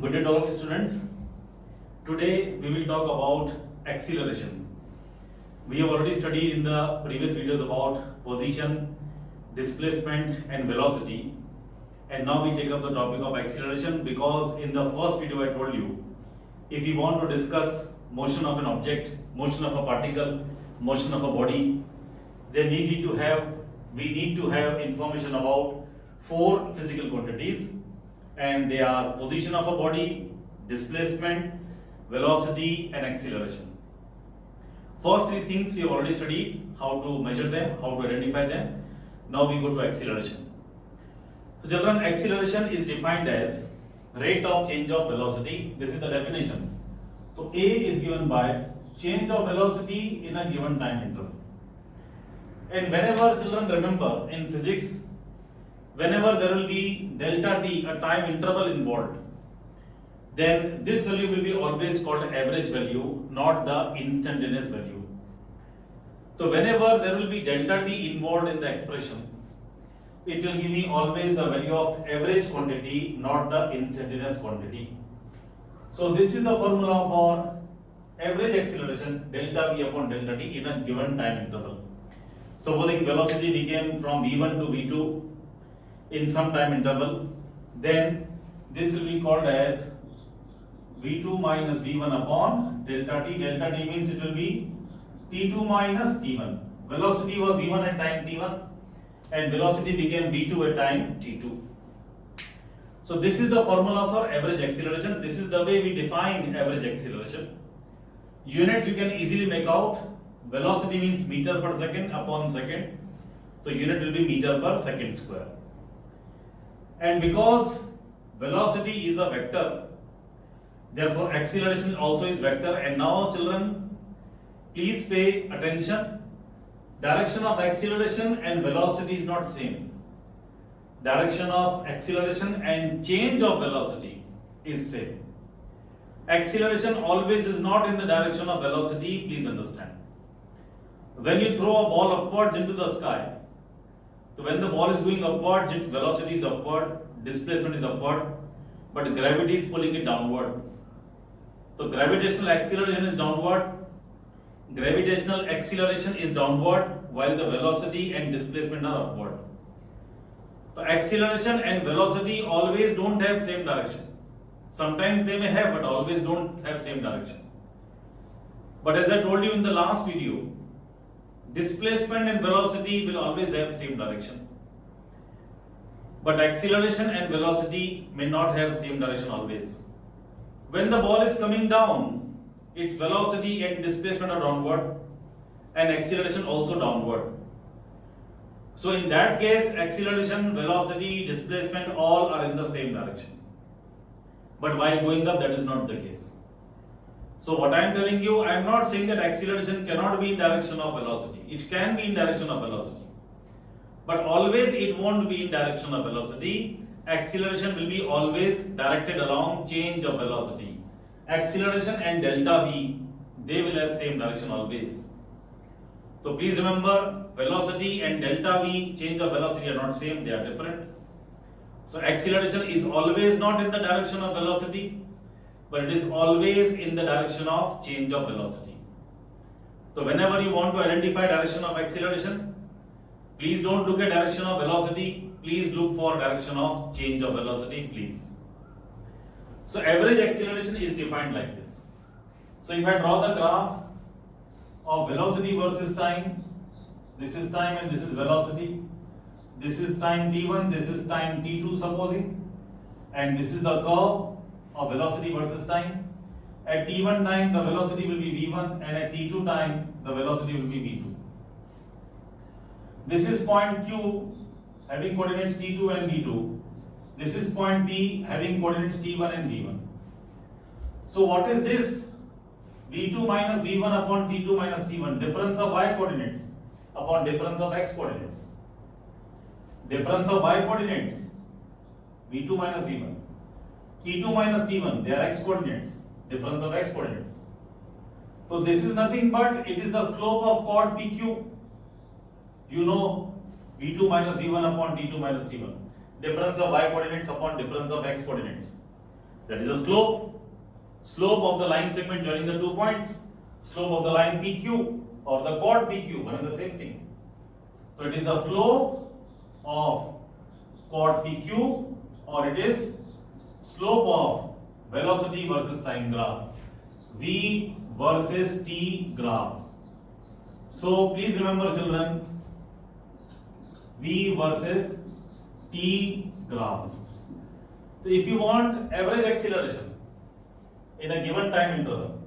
Good day to all of you students. Today we will talk about acceleration. We have already studied in the previous videos about position, displacement and velocity, and now we take up the topic of acceleration because in the first video I told you if you want to discuss motion of an object, motion of a particle, motion of a body, then we need to have information about four physical quantities, and they are position of a body, displacement, velocity and acceleration. First three things we have already studied, how to measure them, how to identify them. Now we go to acceleration. So children, acceleration is defined as rate of change of velocity. This is the definition. So A is given by change of velocity in a given time interval. And whenever children remember in physics, whenever there will be delta t, a time interval involved, then this value will be always called average value, not the instantaneous value. So whenever there will be delta t involved in the expression, it will give me always the value of average quantity, not the instantaneous quantity. So this is the formula for average acceleration, delta v upon delta t in a given time interval. Supposing velocity became from v1 to v2 in some time interval, then this will be called as v2 minus v1 upon delta t. Delta t means it will be t2 minus t1. Velocity was v1 at time t1 and velocity became v2 at time t2. So this is the formula for average acceleration. This is the way we define average acceleration. Units you can easily make out. Velocity means meter per second upon second. So unit will be meter per second square. And because velocity is a vector, therefore acceleration also is vector. And now children, please pay attention. Direction of acceleration and velocity is not same. Direction of acceleration and change of velocity is same. Acceleration always is not in the direction of velocity, please understand. When you throw a ball upwards into the sky, so when the ball is going upwards, its velocity is upward, displacement is upward, but gravity is pulling it downward. So gravitational acceleration is downward, gravitational acceleration is downward, while the velocity and displacement are upward. So acceleration and velocity always don't have same direction. Sometimes they may have, but always don't have same direction. But as I told you in the last video, displacement and velocity will always have same direction. But acceleration and velocity may not have same direction always. When the ball is coming down, its velocity and displacement are downward and acceleration also downward. So in that case, acceleration, velocity, displacement all are in the same direction. But while going up, that is not the case. So what I am telling you, I am not saying that acceleration cannot be in direction of velocity. It can be in direction of velocity. But always it won't be in direction of velocity. Acceleration will be always directed along change of velocity. Acceleration and delta v, they will have same direction always. So please remember, velocity and delta v, change of velocity are not same, they are different. So acceleration is always not in the direction of velocity, but it is always in the direction of change of velocity. So whenever you want to identify direction of acceleration, please don't look at direction of velocity, please look for direction of change of velocity, please. So average acceleration is defined like this. So if I draw the graph of velocity versus time, this is time and this is velocity. This is time t1, this is time t2 supposing, and this is the curve of velocity versus time. At t1 time the velocity will be v1 and at t2 time the velocity will be v2. This is point q having coordinates t2 and v2. This is point p having coordinates t1 and v1. So what is this? v2 minus v1 upon t2 minus t1, difference of y coordinates upon difference of x coordinates. Difference of y coordinates, v2 minus v1. t2 minus t1, they are x coordinates, difference of x coordinates. So this is nothing but it is the slope of chord PQ. You know v2 minus v1 upon t2 minus t1. Difference of y coordinates upon difference of x coordinates. That is the slope. Slope of the line segment joining the 2 points. Slope of the line PQ or the chord PQ, one and the same thing. So it is the slope of chord PQ or it is slope of velocity versus time graph. V versus T graph. So please remember children, V versus T graph. So if you want average acceleration in a given time interval,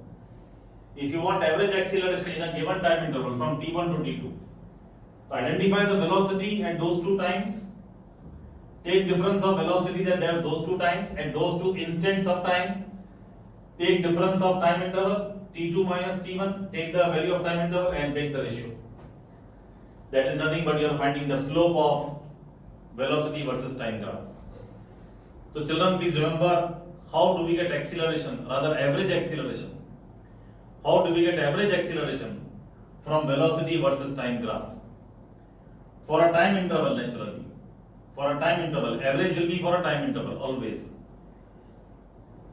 if you want average acceleration in a given time interval from t1 to t2, so identify the velocity at those two times, take difference of velocities at those two times, at those two instants of time, take difference of time interval t2 minus t1, take the value of time interval and take the ratio. That is nothing but you are finding the slope of velocity versus time graph. So children, please remember, how do we get acceleration, rather average acceleration? How do we get average acceleration from velocity versus time graph? For a time interval, naturally. For a time interval, average will be for a time interval always.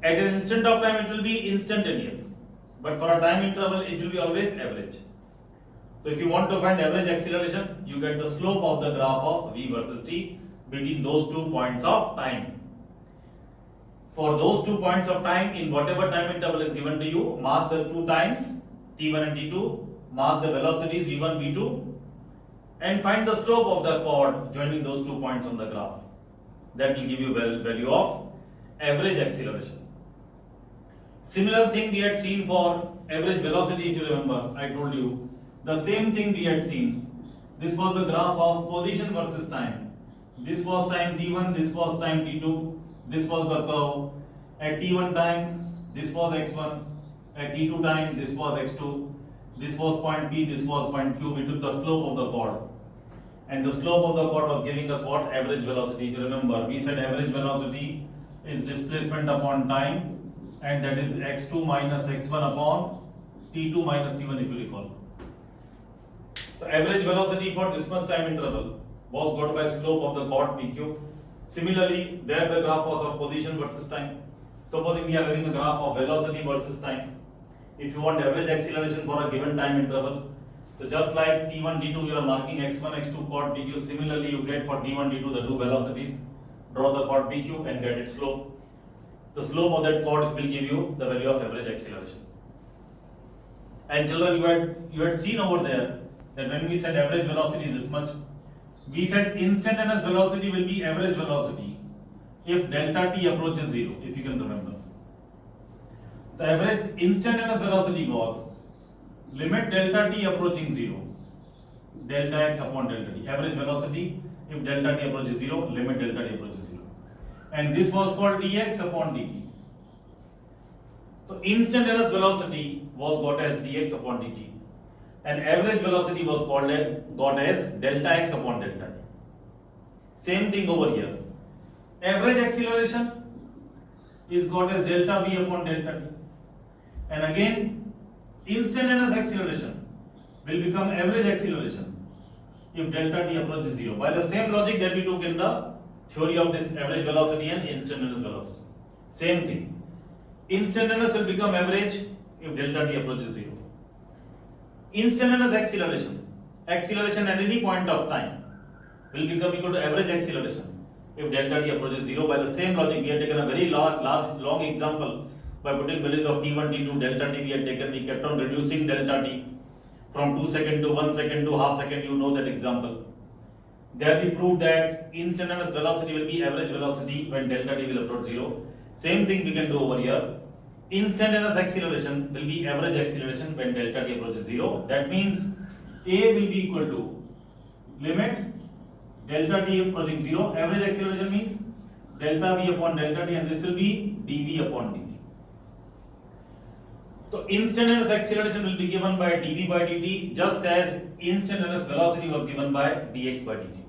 At an instant of time, it will be instantaneous. But for a time interval, it will be always average. So if you want to find average acceleration, you get the slope of the graph of V versus T between those 2 points of time. For those 2 points of time, in whatever time interval is given to you, mark the 2 times, t1 and t2, mark the velocities v1, v2, and find the slope of the chord joining those 2 points on the graph. That will give you value of average acceleration. Similar thing we had seen for average velocity, if you remember, I told you. The same thing we had seen. This was the graph of position versus time. This was time t1, this was time t2, this was the curve. At t1 time, this was x1. At t2 time, this was x2. This was point P, this was point Q. We took the slope of the chord. And the slope of the chord was giving us what? Average velocity. If you remember, we said average velocity is displacement upon time, and that is x2 minus x1 upon t2 minus t1, if you recall. The average velocity for this much time interval was got by slope of the chord PQ. Similarly, there the graph was of position versus time. Supposing we are having a graph of velocity versus time. If you want average acceleration for a given time interval, so just like t1, t2, you are marking x1, x2 chord PQ. Similarly, you get for t1, t2 the two velocities. Draw the chord PQ and get its slope. The slope of that chord will give you the value of average acceleration. And children, you had seen over there that when we said average velocity is this much, we said instantaneous velocity will be average velocity if delta t approaches 0, if you can remember. The average instantaneous velocity was limit delta t approaching 0, delta x upon delta t. Average velocity if delta t approaches 0, limit delta t approaches 0. And this was called dx upon dt. So instantaneous velocity was got as dx upon dt. And average velocity was got as delta x upon delta t. Same thing over here. Average acceleration is got as delta v upon delta t. And again, instantaneous acceleration will become average acceleration if delta t approaches 0. By the same logic that we took in the theory of this average velocity and instantaneous velocity. Same thing. Instantaneous will become average if delta t approaches 0. Instantaneous acceleration at any point of time will become equal to average acceleration if delta t approaches 0. By the same logic, we have taken a very long example by putting values of t1, t2, delta t we kept on reducing delta t from 2 seconds to 1 second to half second. You know that example. There we proved that instantaneous velocity will be average velocity when delta t will approach 0. Same thing we can do over here. Instantaneous acceleration will be average acceleration when delta t approaches 0. That means A will be equal to limit delta t approaching 0. Average acceleration means delta v upon delta t, and this will be dv upon dt. So instantaneous acceleration will be given by dv by dt, just as instantaneous velocity was given by dx by dt.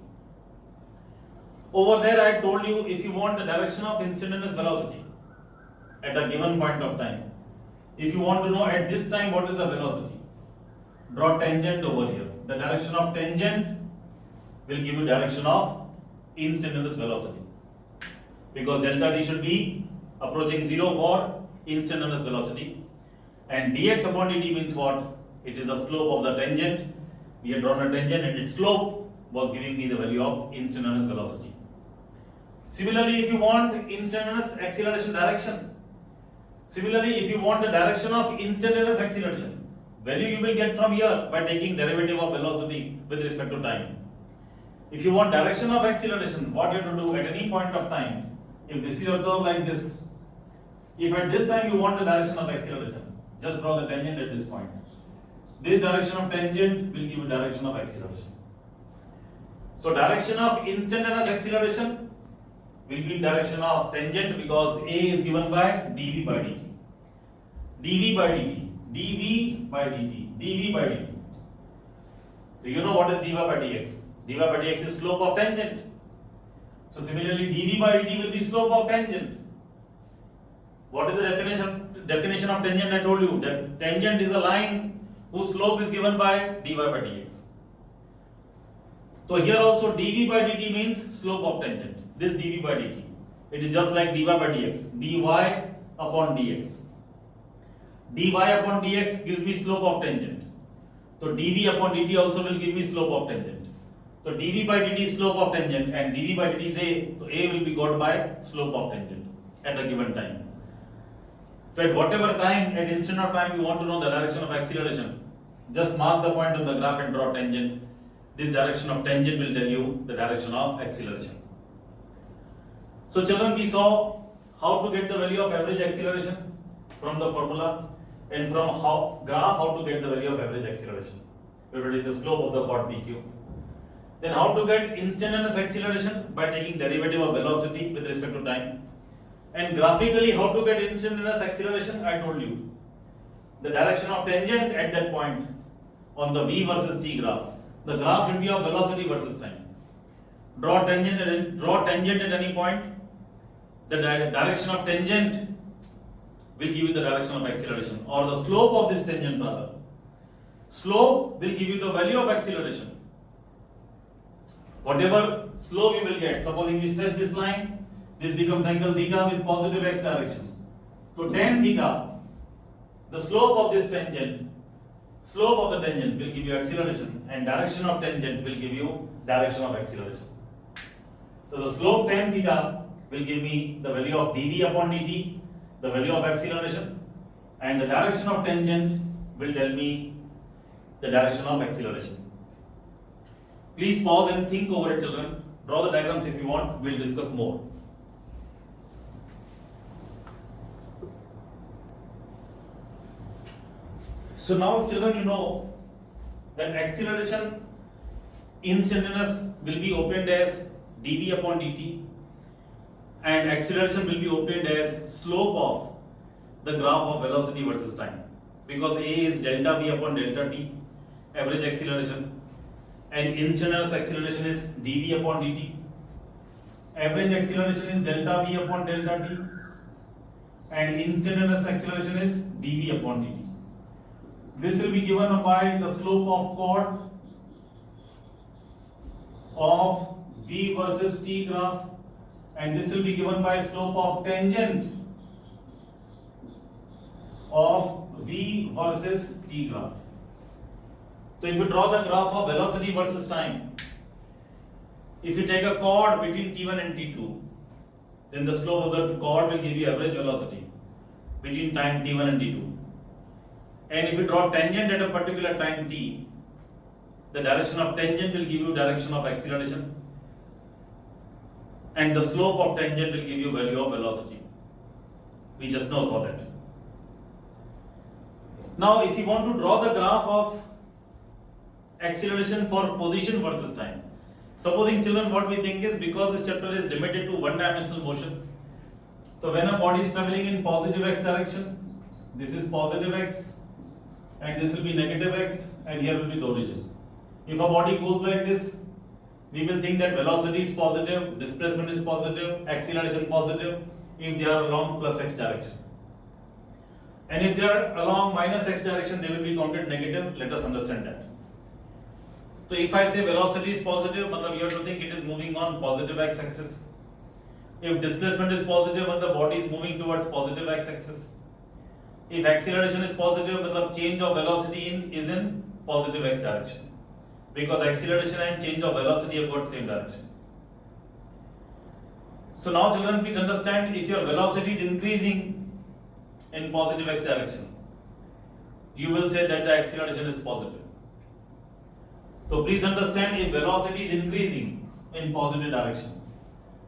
Over there I told you, if you want the direction of instantaneous velocity at a given point of time, if you want to know at this time what is the velocity, draw tangent over here. The direction of tangent will give you direction of instantaneous velocity, because delta t should be approaching 0 for instantaneous velocity, and dx upon dt means what? It is the slope of the tangent. We had drawn a tangent and its slope was giving me the value of instantaneous velocity. Similarly, if you want instantaneous acceleration direction, similarly if you want the direction of instantaneous acceleration, value you will get from here by taking derivative of velocity with respect to time. If you want direction of acceleration, what you have to do at any point of time, if this is your curve like this, if at this time you want the direction of acceleration, just draw the tangent at this point. This direction of tangent will give you direction of acceleration. So direction of instantaneous acceleration will be in direction of tangent because A is given by dv by dt. dv by dt, dv by dt, dv by dt. So you know what is dy by dx? dy by dx is slope of tangent. So similarly dv by dt will be slope of tangent. What is the definition of tangent? I told you. Tangent is a line whose slope is given by dy by dx. So here also dv by dt means slope of tangent. This dv by dt, it is just like dy by dx, dy upon dx. dy upon dx gives me slope of tangent. So dv upon dt also will give me slope of tangent. So dv by dt is slope of tangent and dv by dt is a. So a will be got by slope of tangent at a given time. So at whatever time, at instant of time you want to know the direction of acceleration, just mark the point on the graph and draw tangent. This direction of tangent will tell you the direction of acceleration. So children, we saw how to get the value of average acceleration from the formula, and from graph how to get the value of average acceleration. We already the slope of the chord PQ. Then how to get instantaneous acceleration by taking derivative of velocity with respect to time. And graphically how to get instantaneous acceleration, I told you. The direction of tangent at that point on the v versus t graph. The graph should be of velocity versus time. Draw tangent at any point. The direction of tangent will give you the direction of acceleration, or the slope of this tangent rather. Slope will give you the value of acceleration. Whatever slope you will get, supposing we stretch this line, this becomes angle theta with positive x direction. So tan theta, the slope of this tangent, slope of the tangent will give you acceleration, and direction of tangent will give you direction of acceleration. So the slope tan theta will give me the value of dv upon dt, the value of acceleration, and the direction of tangent will tell me the direction of acceleration. Please pause and think over it, children. Draw the diagrams if you want, we'll discuss more. So now children, you know that acceleration instantaneous will be obtained as dv upon dt, and acceleration will be obtained as slope of the graph of velocity versus time, because A is delta v upon delta t, average acceleration, and instantaneous acceleration is dv upon dt. Average acceleration is delta v upon delta t, and instantaneous acceleration is dv upon dt. This will be given by the slope of chord of v versus t graph, and this will be given by slope of tangent of v versus t graph. So if you draw the graph of velocity versus time, if you take a chord between t1 and t2, then the slope of the chord will give you average velocity between time t1 and t2. And if you draw tangent at a particular time t, the direction of tangent will give you direction of acceleration, and the slope of tangent will give you value of velocity. We just now saw that. Now if you want to draw the graph of acceleration for position versus time, supposing children, what we think is, because this chapter is limited to one dimensional motion, so when a body is traveling in positive x direction, this is positive x and this will be negative x, and here will be the origin. If a body goes like this, we will think that velocity is positive, displacement is positive, acceleration positive if they are along plus x direction. And if they are along minus x direction, they will be counted negative. Let us understand that. So if I say velocity is positive, you have to think it is moving on positive x axis. If displacement is positive, मतलब body is moving towards positive x-axis. If acceleration is positive, मतलब change of velocity is in positive x direction, because acceleration and change of velocity have got same direction. So now children, please understand, if your velocity is increasing in positive x direction, you will say that the acceleration is positive. So please understand, if velocity is increasing in positive direction,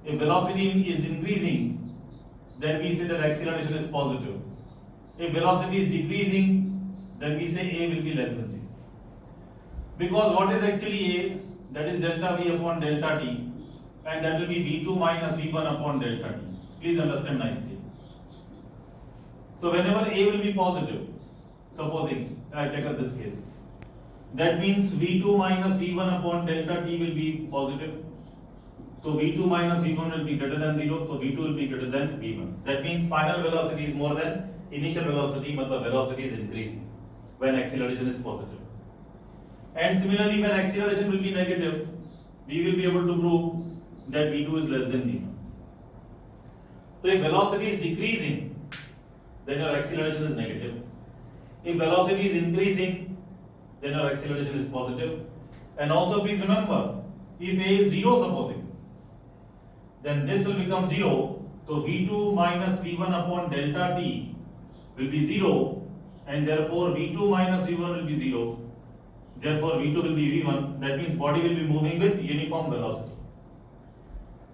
if velocity is increasing, then we say that acceleration is positive. If velocity is decreasing, then we say A will be less than 0. Because what is actually A? That is delta V upon delta T, and that will be V2 minus V1 upon delta T. Please understand nicely. So whenever A will be positive, supposing I take up this case, that means V2 minus V1 upon delta T will be positive. So V2 minus V1 will be greater than 0, so V2 will be greater than V1. That means final velocity is more than initial velocity, but velocity is increasing when acceleration is positive. And similarly, when acceleration will be negative, we will be able to prove that V2 is less than V1. So if velocity is decreasing, then your acceleration is negative. If velocity is increasing, then your acceleration is positive. And also please remember, if A is 0 supposing, then this will become 0. So V2 minus V1 upon delta T will be 0, and therefore V2 minus V1 will be 0. Therefore V2 will be V1. That means body will be moving with uniform velocity.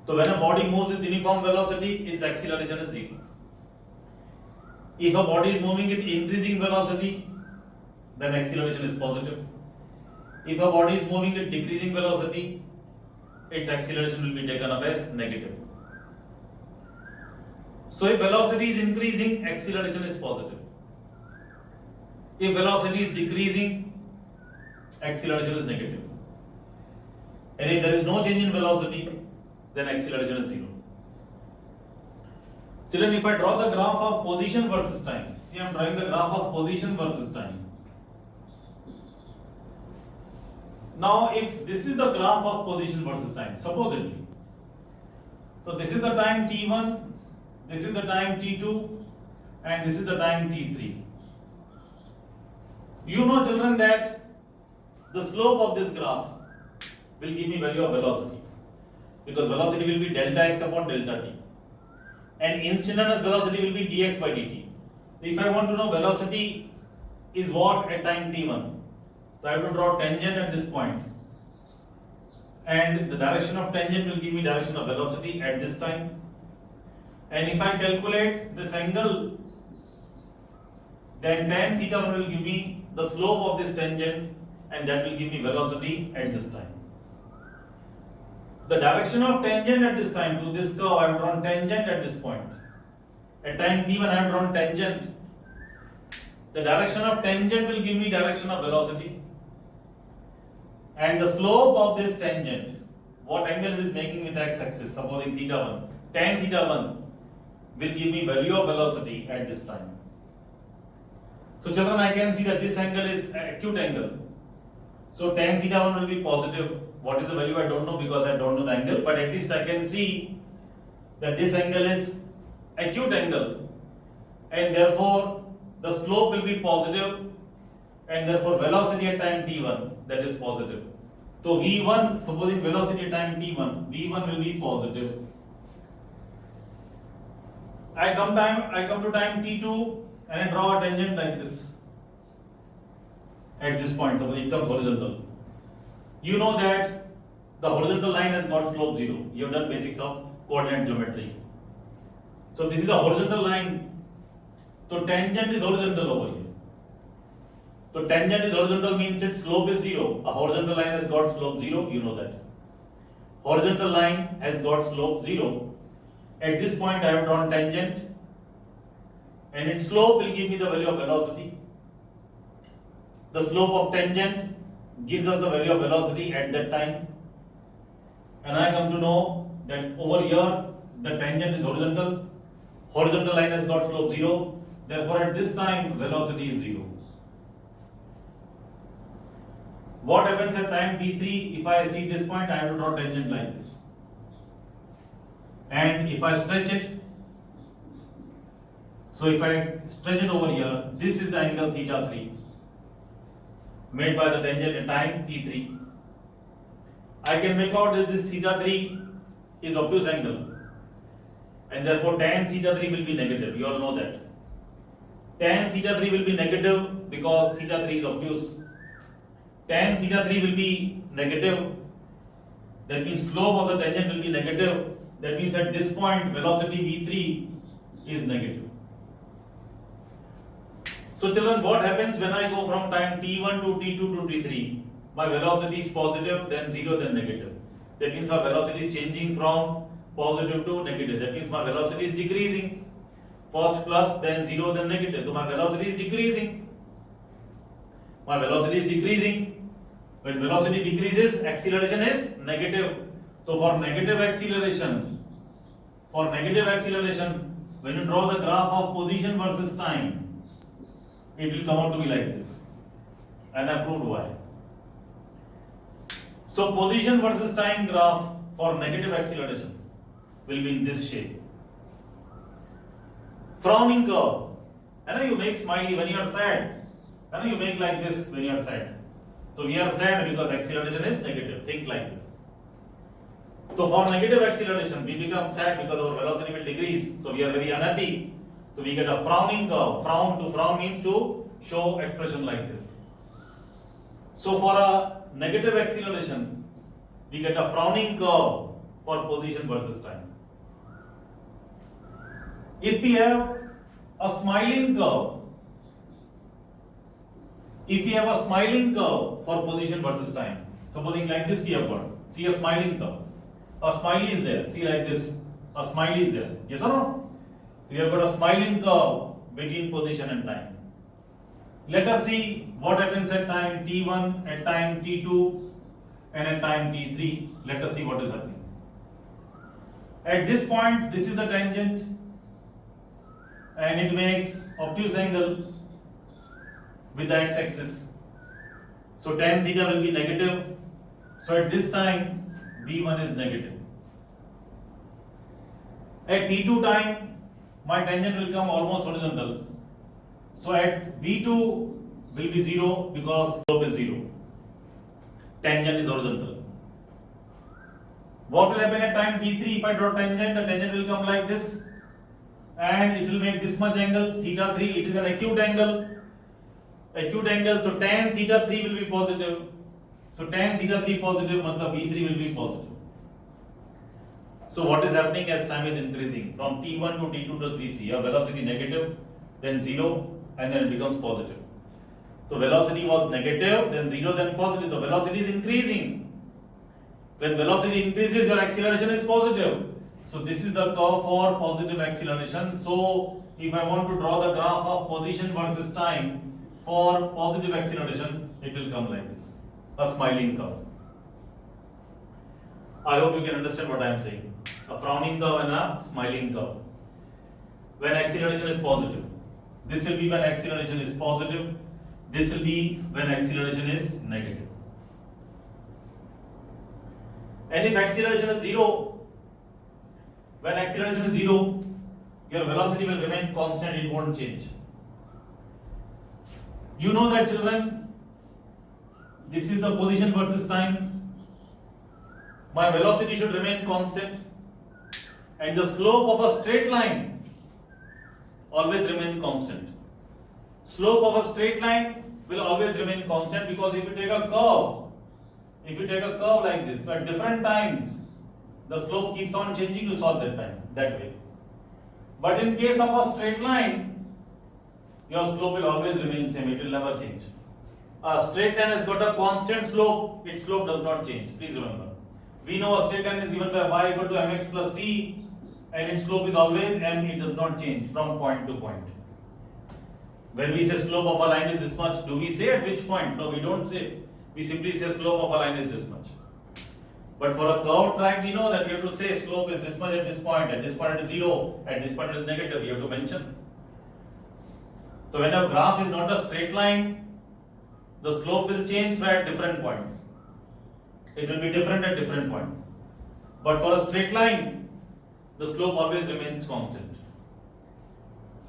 So when a body moves with uniform velocity, its acceleration is 0. If a body is moving with increasing velocity, then acceleration is positive. If a body is moving with decreasing velocity, its acceleration will be taken up as negative. So if velocity is increasing, acceleration is positive. If velocity is decreasing, acceleration is negative. And if there is no change in velocity, then acceleration is 0. Children, if I draw the graph of position versus time, see, I am drawing the graph of position versus time. Now, if this is the graph of position versus time, supposedly, so this is the time t1, this is the time t2, and this is the time t3. You know, children, that the slope of this graph will give me value of velocity, because velocity will be delta x upon delta t, and instantaneous velocity will be dx by dt. If I want to know velocity is what at time t1, so I have to draw tangent at this point, and the direction of tangent will give me direction of velocity at this time. And if I calculate this angle, then tan theta 1 will give me the slope of this tangent, and that will give me velocity at this time. The direction of tangent at this time to this curve, I have drawn tangent at this point. At time t1 I have drawn tangent. The direction of tangent will give me direction of velocity. And the slope of this tangent, what angle it is making with x-axis, supposing theta 1, tan theta 1 will give me value of velocity at this time. So children, I can see that this angle is acute angle. So tan theta 1 will be positive. What is the value? I don't know, because I don't know the angle, but at least I can see that this angle is acute angle, and therefore the slope will be positive, and therefore velocity at time t1, that is positive. So v1, supposing velocity at time t1, v1 will be positive. I come to time t2 and I draw a tangent like this. At this point, suppose it comes horizontal. You know that the horizontal line has got slope 0. You have done basics of coordinate geometry. So this is the horizontal line. So tangent is horizontal over here. So tangent is horizontal means its slope is 0. A horizontal line has got slope 0, you know that. Horizontal line has got slope 0. At this point I have drawn tangent, and its slope will give me the value of velocity. The slope of tangent gives us the value of velocity at that time. And I come to know that over here the tangent is horizontal. Horizontal line has got slope 0. Therefore at this time velocity is 0. What happens at time t3? If I see this point, I have to draw tangent like this. and if I stretch it, so if I stretch it over here, this is the angle theta 3 made by the tangent at time t3. I can make out that this theta 3 is obtuse angle, and therefore tan theta 3 will be negative. You all know that. Tan theta 3 will be negative because theta 3 is obtuse. Tan theta 3 will be negative. That means slope of the tangent will be negative. That means at this point velocity v3 is negative. So children, what happens when I go from time t1 to t2 to t3? My velocity is positive, then 0, then negative. That means our velocity is changing from positive to negative. That means my velocity is decreasing. First plus, then 0, then negative. So my velocity is decreasing. My velocity is decreasing. When velocity decreases, acceleration is negative. So for negative acceleration, when you draw the graph of position versus time, it will come out to be like this. And I proved why. So position versus time graph for negative acceleration will be in this shape. Frowning curve. I know you make smiley when you are sad. I know you make like this when you are sad. So we are sad because acceleration is negative. Think like this. So for negative acceleration, we become sad because our velocity will decrease. So we are very unhappy. So we get a frowning curve. To frown means to show expression like this. So for a negative acceleration, we get a frowning curve for position versus time. If we have a smiling curve, for position versus time, supposing like this we have got, see a smiling curve. A smiley is there, see like this, a smiley is there, yes or no? We have got a smiling curve between position and time. Let us see what happens at time t1, at time t2 and at time t3. Let us see what is happening. At this point, this is the tangent and it makes obtuse angle with the x-axis. So tan theta will be negative. So at this time v1 is negative. At t2 time, my tangent will come almost horizontal. So at v2 will be 0 because slope is 0. Tangent is horizontal. What will happen at time t3? If I draw tangent, the tangent will come like this and it will make this much angle, theta 3. It is an acute angle. So tan theta 3 will be positive. So tan theta 3 positive, matlab v3 will be positive. So what is happening as time is increasing from t1 to t2 to t3? Your velocity negative, then 0, and then it becomes positive. So velocity was negative, then 0, then positive. The velocity is increasing. When velocity increases, your acceleration is positive. So this is the curve for positive acceleration. So if I want to draw the graph of position versus time for positive acceleration, it will come like this, a smiling curve. I hope you can understand what I am saying. A frowning curve and a smiling curve. When acceleration is positive, this will be when acceleration is positive. This will be when acceleration is negative. And if acceleration is 0, when acceleration is 0, your velocity will remain constant, it won't change. You know that, children, this is the position versus time. My velocity should remain constant and the slope of a straight line always remain constant. Slope of a straight line will always remain constant because if you take a curve like this, at different times the slope keeps on changing to solve that way. But in case of a straight line, your slope will always remain same, it will never change. A straight line has got a constant slope, its slope does not change, please remember. We know a straight line is given by y equal to mx plus c and its slope is always m, it does not change from point to point. When we say slope of a line is this much, do we say at which point? No, we don't say. We simply say slope of a line is this much. But for a curved track, we know that we have to say slope is this much at this point it is 0, at this point it is negative, we have to mention. So when a graph is not a straight line, the slope will change at different points. It will be different at different points. But for a straight line, the slope always remains constant.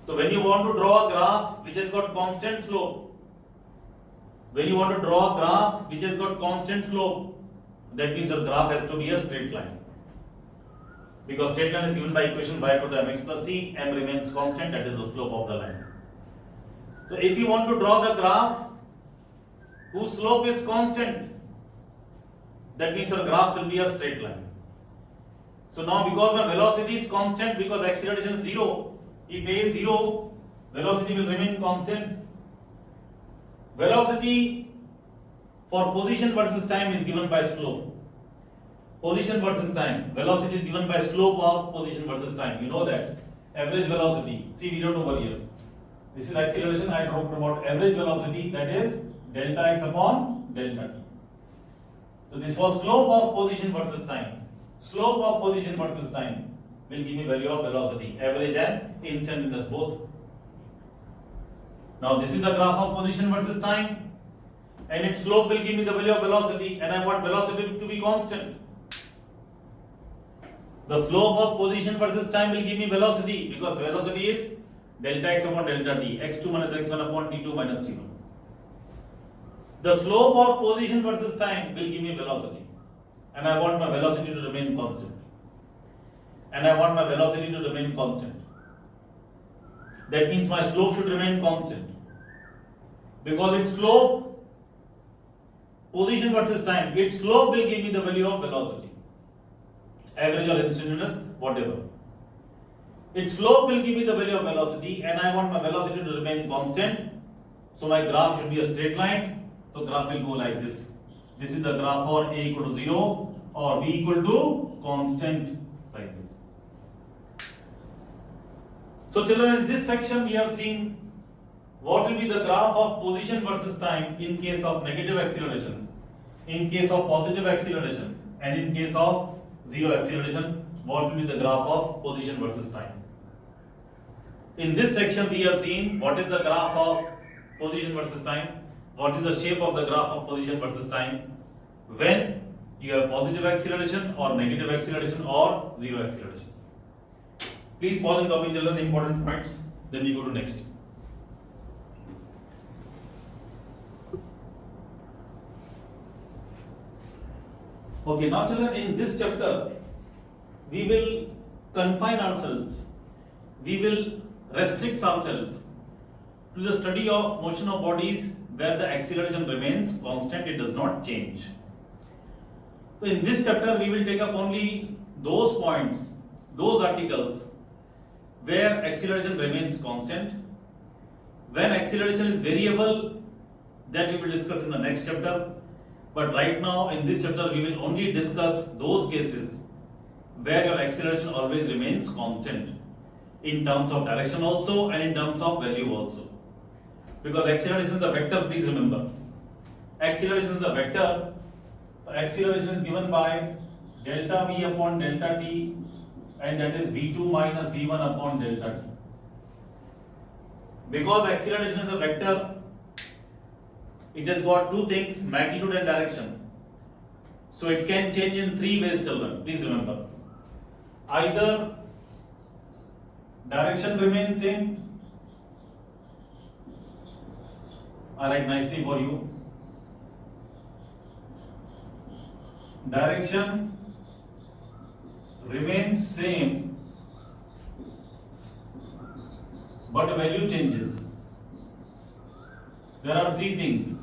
So when you want to draw a graph which has got constant slope, that means your graph has to be a straight line. Because straight line is given by equation y equal to mx plus c, m remains constant, that is the slope of the line. So if you want to draw the graph whose slope is constant, that means your graph will be a straight line. So now because my velocity is constant, because acceleration is 0, if a is 0, velocity will remain constant. Velocity for position versus time is given by slope. Position versus time. Velocity is given by slope of position versus time. You know that. Average velocity. See, we wrote over here. This is acceleration. I talked about average velocity, that is delta x upon delta t. So this was slope of position versus time. Slope of position versus time will give me value of velocity, average and instantaneous both. Now this is the graph of position versus time, and its slope will give me the value of velocity, and I want velocity to be constant. The slope of position versus time will give me velocity, because velocity is delta x upon delta t, x2 minus x1 upon t2 minus t1. The slope of position versus time will give me velocity, and I want my velocity to remain constant. That means my slope should remain constant, because its slope, position versus time, its slope will give me the value of velocity, average or instantaneous, whatever. Its slope will give me the value of velocity, and I want my velocity to remain constant. So my graph should be a straight line. So graph will go like this. This is the graph for a equal to 0 or b equal to constant, like this. So children, in this section we have seen what will be the graph of position versus time in case of negative acceleration, in case of positive acceleration, and in case of zero acceleration, what will be the graph of position versus time. In this section we have seen what is the graph of position versus time, what is the shape of the graph of position versus time when you have positive acceleration or negative acceleration or zero acceleration. Please pause and copy, children, important points, then we go to next. Okay, now children, in this chapter we will confine ourselves, we will restrict ourselves to the study of motion of bodies where the acceleration remains constant, it does not change. So in this chapter we will take up only those points, those articles where acceleration remains constant. When acceleration is variable, that we will discuss in the next chapter. But right now in this chapter we will only discuss those cases where your acceleration always remains constant, in terms of direction also and in terms of value also. Because acceleration is a vector, please remember. Acceleration is a vector. So acceleration is given by delta v upon delta t, and that is v2 minus v1 upon delta t. Because acceleration is a vector, it has got two things, magnitude and direction. So it can change in three ways, children, please remember. Either direction remains same, I write nicely for you. Direction remains same, but value changes. There are three things.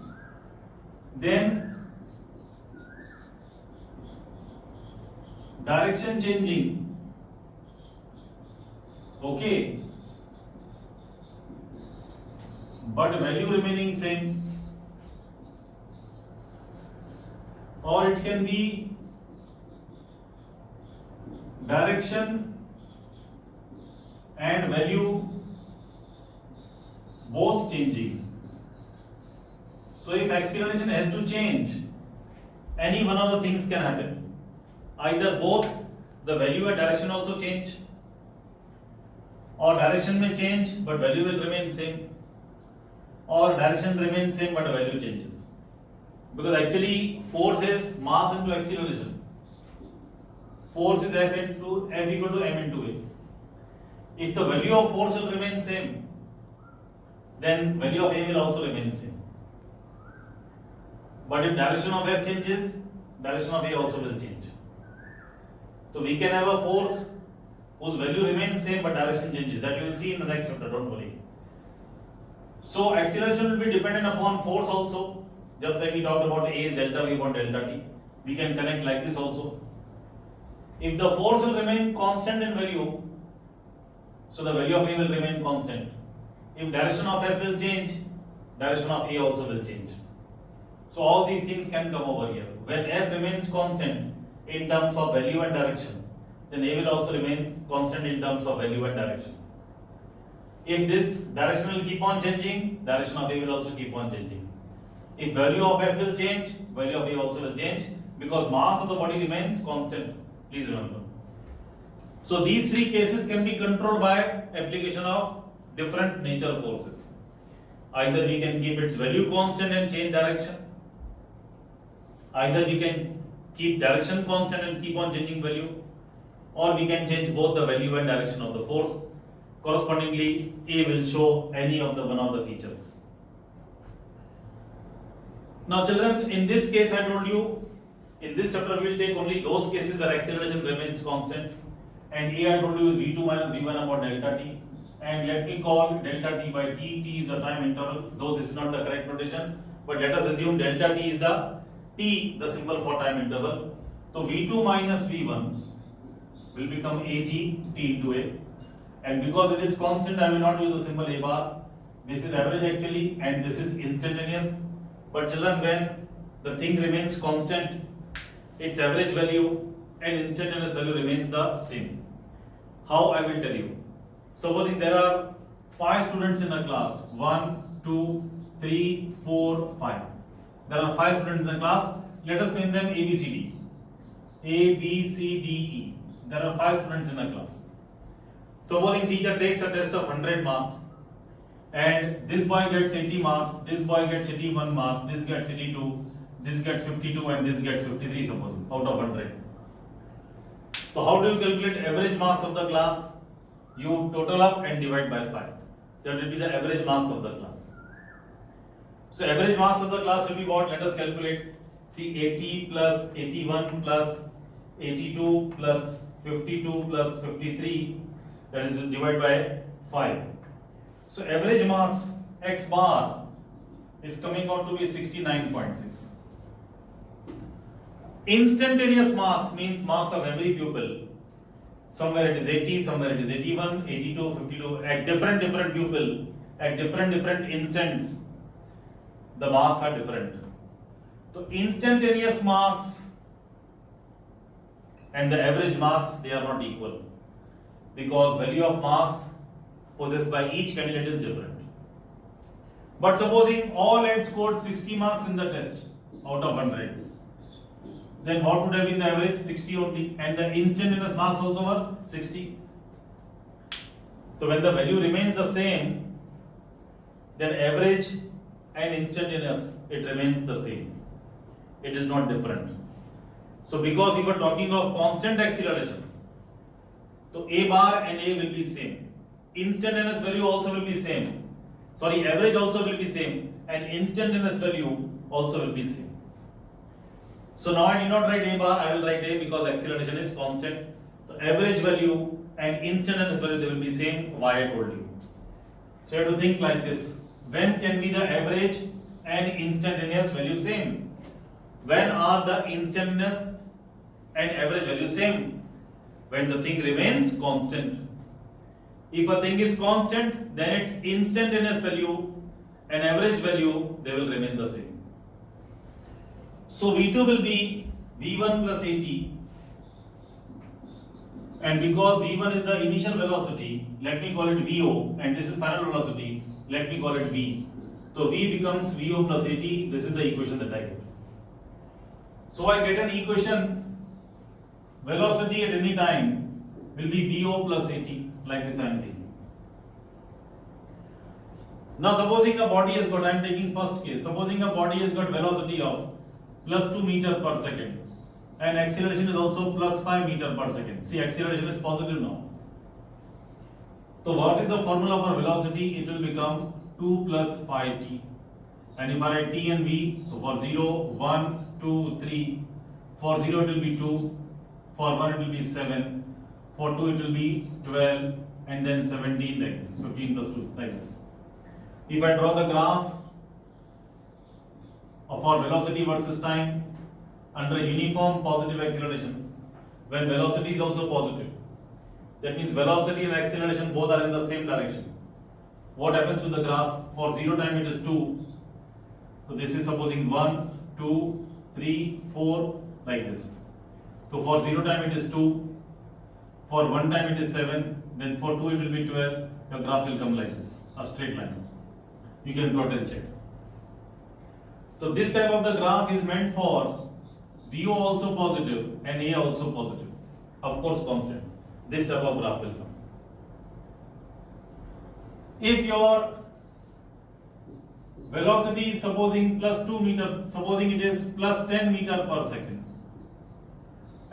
Then direction changing, okay, but value remaining same. Or it can be direction and value both changing. So if acceleration has to change, any one of the things can happen. Either both the value and direction also change, or direction may change but value will remain same, or direction remains same but value changes. Because actually force is mass into acceleration. force is F equal to m into A. If the value of force will remain same, then value of A will also remain same. But if direction of F changes, direction of A also will change. So we can have a force whose value remains same but direction changes. That you will see in the next chapter, don't worry. So acceleration will be dependent upon force also. Just like we talked about A is delta V upon delta T. We can connect like this also. If the force will remain constant in value, so the value of A will remain constant. If direction of F will change, direction of A also will change. So all these things can come over here. When F remains constant in terms of value and direction, then A will also remain constant in terms of value and direction. If this direction will keep on changing, direction of A will also keep on changing. If value of F will change, value of A also will change, because mass of the body remains constant. Please remember. So these three cases can be controlled by application of different nature forces. Either we can keep its value constant and change direction. Either we can keep direction constant and keep on changing value, or we can change both the value and direction of the force. Correspondingly, A will show any of the one of the features. Now children, in this case I told you, in this chapter we will take only those cases where acceleration remains constant, and A I told you is V2 minus V1 upon delta T, and let me call delta T by T. T is the time interval, though this is not the correct notation, but let us assume delta T is the T, the symbol for time interval. So V2 minus V1 will become AT, T into A, and because it is constant I will not use the symbol A bar. This is average actually, and this is instantaneous. But children, when the thing remains constant, its average value and instantaneous value remains the same. How I will tell you. Supposing there are 5 students in a class, 1, 2, 3, 4, 5. There are 5 students in the class. Let us name them A, B, C, D. A, B, C, D, E. There are 5 students in a class. Supposing teacher takes a test of 100 marks, and this boy gets 80 marks, this boy gets 81 marks, this gets 82, this gets 52, and this gets 53, supposing, out of 100. So how do you calculate average marks of the class? You total up and divide by 5. That will be the average marks of the class. So average marks of the class will be what? Let us calculate. See, 80 plus 81 plus 82 plus 52 plus 53, that is divided by 5. So average marks X bar is coming out to be 69.6. Instantaneous marks means marks of every pupil. Somewhere it is 80, somewhere it is 81, 82, 52. At different pupil, at different instants, the marks are different. So instantaneous marks and the average marks, they are not equal, because value of marks possessed by each candidate is different. But supposing all had scored 60 marks in the test out of 100, then what would have been the average? 60 only, and the instantaneous marks also were 60. So when the value remains the same, then average and instantaneous, it remains the same. It is not different. So because we were talking of constant acceleration, so A bar and A will be same. Instantaneous value also will be same. Sorry, average also will be same, and instantaneous value also will be same. So now I need not write A bar, I will write A because acceleration is constant. So average value and instantaneous value, they will be same, why I told you. So you have to think like this. When can be the average and instantaneous value same? When are the instantaneous and average value same? When the thing remains constant. If a thing is constant, then its instantaneous value and average value, they will remain the same. So V2 will be V1 plus AT, and because V1 is the initial velocity, let me call it VO, and this is final velocity, let me call it V. So V becomes VO plus AT, this is the equation that I get. So I get an equation, velocity at any time will be VO plus AT, like this I am thinking. Now supposing a body has got, I am taking first case, supposing a body has got velocity of plus 2 meter per second, and acceleration is also plus 5 meter per second. See, acceleration is positive now. So what is the formula for velocity? It will become 2 plus 5t. And if I write t and v, so for 0, 1, 2, 3, for 0 it will be 2, for 1 it will be 7, for 2 it will be 12, and then 17 like this, 15 plus 2 like this. If I draw the graph of our velocity versus time under a uniform positive acceleration, when velocity is also positive, that means velocity and acceleration both are in the same direction. What happens to the graph? For 0 time it is 2. So this is supposing 1, 2, 3, 4 like this. So for 0 time it is 2. For 1 time it is 7. Then for 2 it will be 12. Your graph will come like this, a straight line. You can plot and check. So this type of the graph is meant for VO also positive and A also positive. Of course constant. This type of graph will come. If your velocity is supposing plus 2 meter, supposing it is plus 10 meter per second,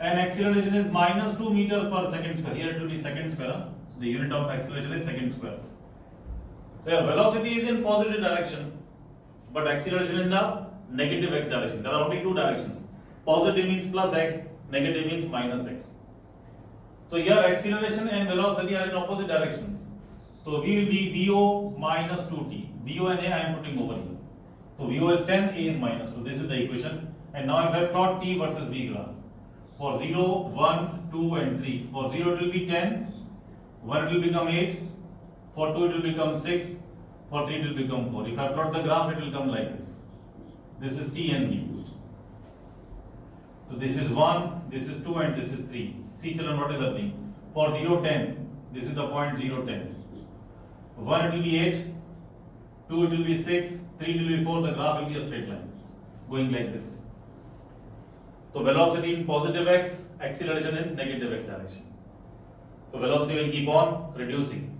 and acceleration is minus 2 meter per second square. Here it will be second square. The unit of acceleration is second square. So your velocity is in positive direction, but acceleration in the negative x direction. There are only two directions. Positive means plus x, negative means minus x. So here acceleration and velocity are in opposite directions. So V will be VO minus 2t. VO and A I am putting over here. So VO is 10, A is minus 2. This is the equation. And now if I plot t versus V graph, for 0, 1, 2 and 3. For 0 it will be 10, 1 it will become 8, for 2 it will become 6, for 3 it will become 4. If I plot the graph, it will come like this. This is t and v. So this is 1, this is 2 and this is 3. See children, what is happening? For 0, 10, this is the point 0, 10. 1 it will be 8, 2 it will be 6, 3 it will be 4, the graph will be a straight line going like this. So velocity in positive x, acceleration in negative x direction. So velocity will keep on reducing.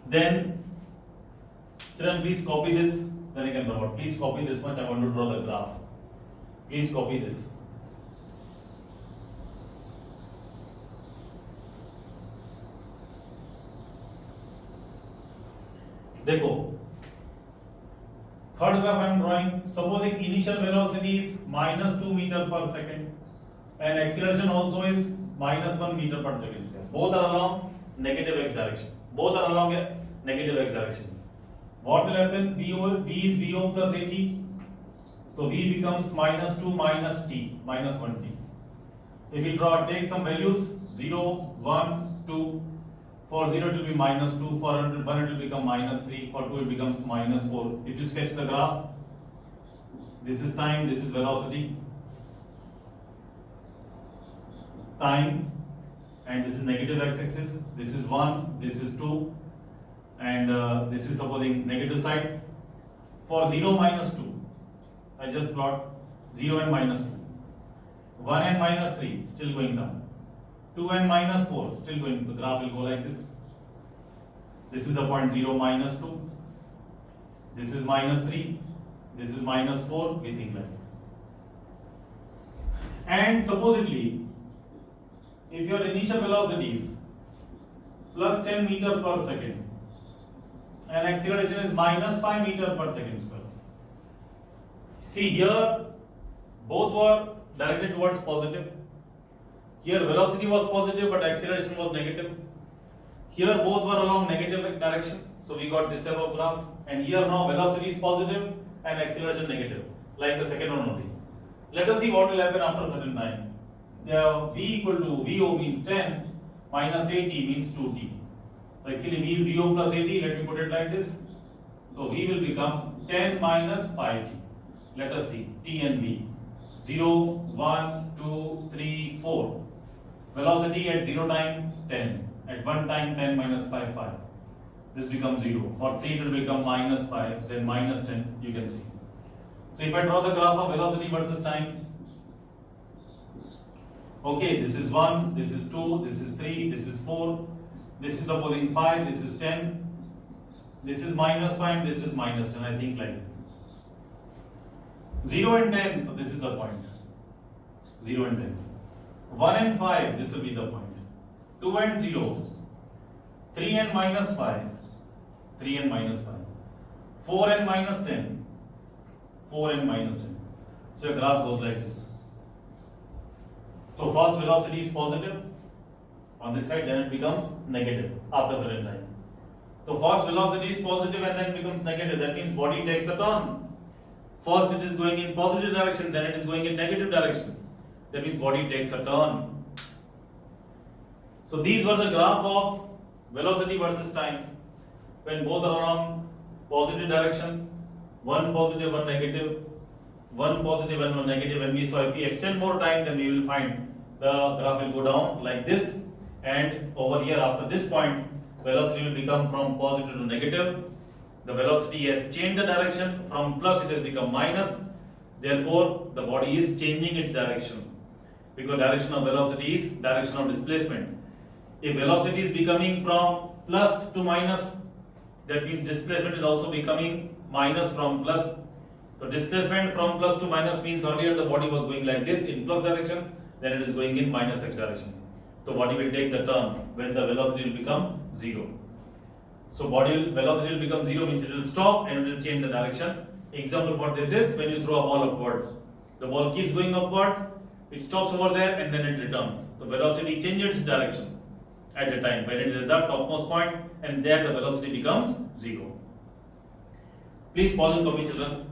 Then, children, please copy this. Then I can draw. Please copy this much. I want to draw the graph. Please copy this. देखो, third graph I am drawing. Supposing initial velocity is minus 2 meter per second and acceleration also is minus 1 meter per second square. Both are along negative x direction. Both are along a negative x direction. What will happen? V is VO plus AT. So V becomes minus 2 minus t, minus 1t. If we draw, take some values 0, 1, 2. For 0 it will be minus 2, for 1 it will become minus 3, for 2 it becomes minus 4. If you sketch the graph, this is time, this is velocity, time, and this is negative x-axis, this is 1, this is 2, and this is supposing negative side. For 0 minus 2, I just plot 0 and minus 2, 1 and minus 3, still going down. 2 and minus 4, still going, the graph will go like this. This is the point 0 minus 2. This is minus 3. This is minus 4. We think like this. And supposedly, if your initial velocity is plus 10 meter per second and acceleration is minus 5 meter per second square. See here, both were directed towards positive. Here velocity was positive but acceleration was negative. Here both were along negative direction. So we got this type of graph. And here now velocity is positive and acceleration negative. Like the second one only. Let us see what will happen after a certain time. The V equal to VO means 10 minus AT means 2t. So actually V is VO plus AT. Let me put it like this. So V will become 10 minus 5t. Let us see. T and V. 0, 1, 2, 3, 4. Velocity at 0 time 10, at 1 time 10 minus 5, 5. This becomes 0. For 3 it will become minus 5, then minus 10, you can see. So if I draw the graph of velocity versus time, okay, this is 1, this is 2, this is 3, this is 4, this is supposing 5, this is 10, this is minus 5, this is minus 10, I think like this. 0 and 10, so this is the point. 0 and 10. 1 and 5, this will be the point. 2 and 0. 3 and minus 5. 3 and minus 5. 4 and minus 10. 4 and minus 10. So your graph goes like this. So first velocity is positive on this side, then it becomes negative after a certain time. So first velocity is positive and then becomes negative. That means body takes a turn. First it is going in positive direction, then it is going in negative direction. That means body takes a turn. So these were the graph of velocity versus time when both are along positive direction, one positive, one negative, one positive and one negative. And we saw if we extend more time, then we will find the graph will go down like this, and over here after this point velocity will become from positive to negative. The velocity has changed the direction, from plus it has become minus, therefore the body is changing its direction, because direction of velocity is direction of displacement. If velocity is becoming from plus to minus, that means displacement is also becoming minus from plus. So displacement from plus to minus means earlier the body was going like this in plus direction, then it is going in minus x direction. So body will take the turn when the velocity will become 0. So velocity will become 0 means it will stop and it will change the direction. Example for this is when you throw a ball upwards. The ball keeps going upward, it stops over there and then it returns. The velocity changes its direction at the time when it is at the topmost point, and there the velocity becomes 0. Please pause and copy, children.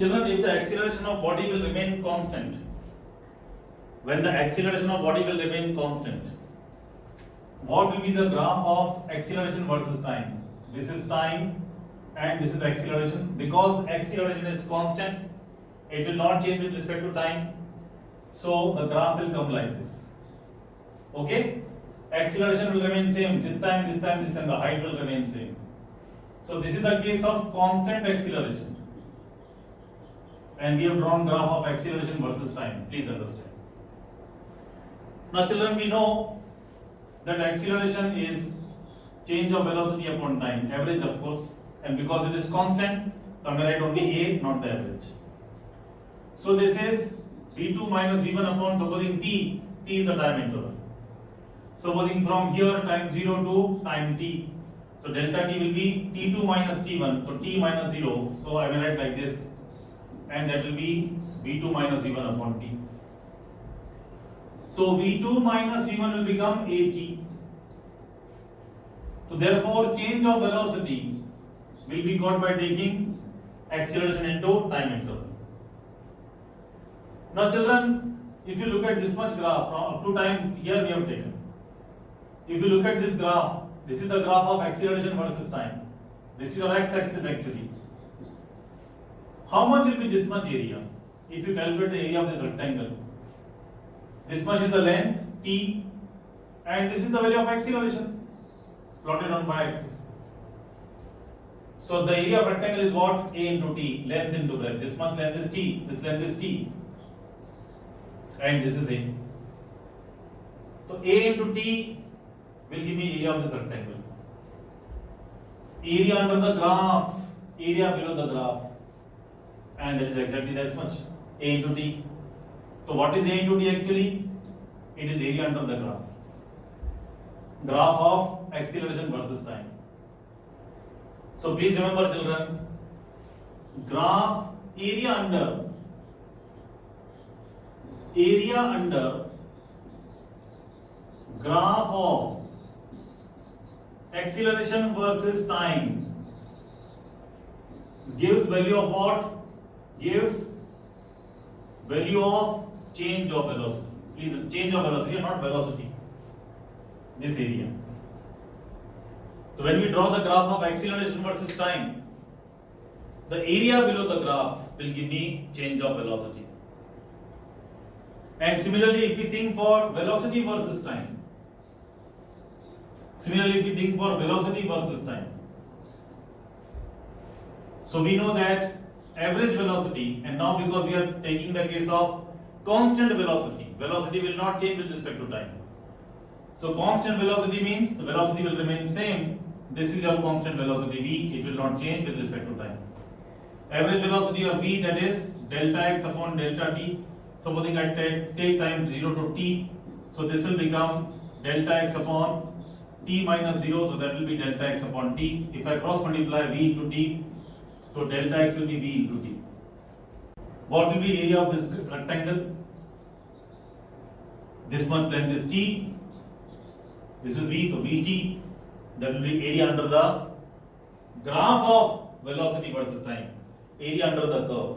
Children, if the acceleration of body will remain constant, when the acceleration of body will remain constant, what will be the graph of acceleration versus time? This is time and this is acceleration. Because acceleration is constant, it will not change with respect to time. So the graph will come like this. Okay? Acceleration will remain same. This time, the height will remain same. So this is the case of constant acceleration. And we have drawn graph of acceleration versus time. Please understand. Now children, we know that acceleration is change of velocity upon time, average of course, and because it is constant, so I may write only A, not the average. So this is v2 minus v1 upon, supposing t is the time interval. Supposing from here time 0 to time t, so delta t will be t2 minus t1, so t minus 0, so I may write like this, and that will be v2 minus v1 upon t. So v2 minus v1 will become at. So therefore change of velocity will be got by taking acceleration into time interval. Now children, if you look at this much graph from up to time here we have taken. If you look at this graph, this is the graph of acceleration versus time. This is your x-axis actually. How much will be this much area? If you calculate the area of this rectangle, this much is the length t, and this is the value of acceleration plotted on y-axis. So the area of rectangle is what? A into t, length into breadth. This much length is t, this length is t, and this is a. So a into t will give me area of this rectangle. Area under the graph, area below the graph, and that is exactly that much, a into t. So what is a into t actually? It is area under the graph. Graph of acceleration versus time. So please remember children, graph area under graph of acceleration versus time gives value of what? Gives value of change of velocity. Please, change of velocity, not velocity. This area. So when we draw the graph of acceleration versus time, the area below the graph will give me change of velocity. And similarly, if we think for velocity versus time, so we know that average velocity, and now because we are taking the case of constant velocity, velocity will not change with respect to time. So constant velocity means the velocity will remain same. This is your constant velocity v, it will not change with respect to time. Average velocity of v, that is delta x upon delta t. Supposing I take time 0 to t, so this will become delta x upon t minus 0, so that will be delta x upon t. If I cross multiply v into t, so delta x will be v into t. What will be area of this rectangle? This much length is t, this is v, so vt, that will be area under the graph of velocity versus time, area under the curve.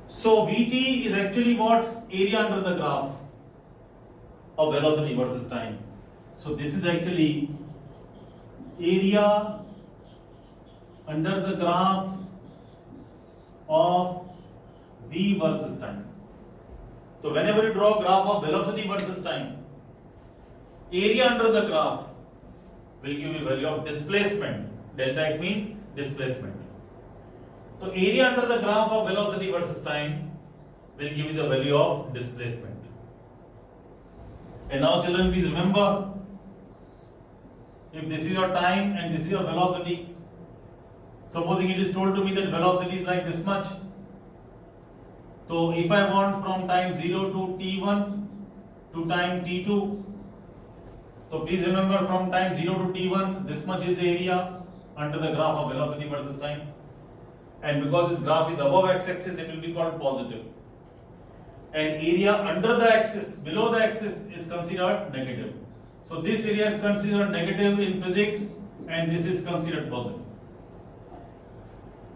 So vt is actually what? Area under the graph of velocity versus time. So this is actually area under the graph of v versus time. So whenever you draw a graph of velocity versus time, area under the graph will give you value of displacement. Delta x means displacement. So area under the graph of velocity versus time will give you the value of displacement. And now children, please remember, if this is your time and this is your velocity, supposing it is told to me that velocity is like this much, so if I want from time 0 to t1 to time t2, so please remember from time 0 to t1, this much is the area under the graph of velocity versus time. And because this graph is above x-axis, it will be called positive. And area under the axis, below the axis, is considered negative. So this area is considered negative in physics, and this is considered positive.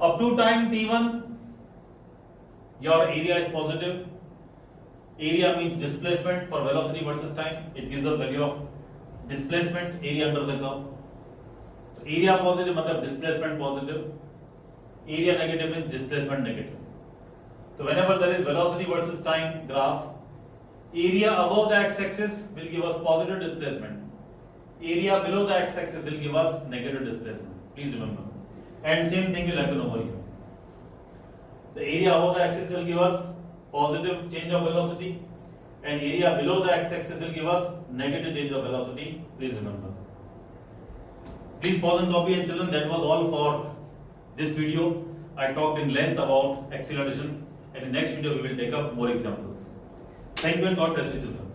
Up to time t1, your area is positive. Area means displacement for velocity versus time. It gives us value of displacement, area under the curve. So area positive means displacement positive. Area negative means displacement negative. So whenever there is velocity versus time graph, area above the x-axis will give us positive displacement. Area below the x-axis will give us negative displacement. Please remember. And same thing will happen over here. The area above the axis will give us positive change of velocity, and area below the x-axis will give us negative change of velocity. Please remember. Please pause and copy, and children, that was all for this video. I talked in length about acceleration, and in next video we will take up more examples. Thank you and God bless you children.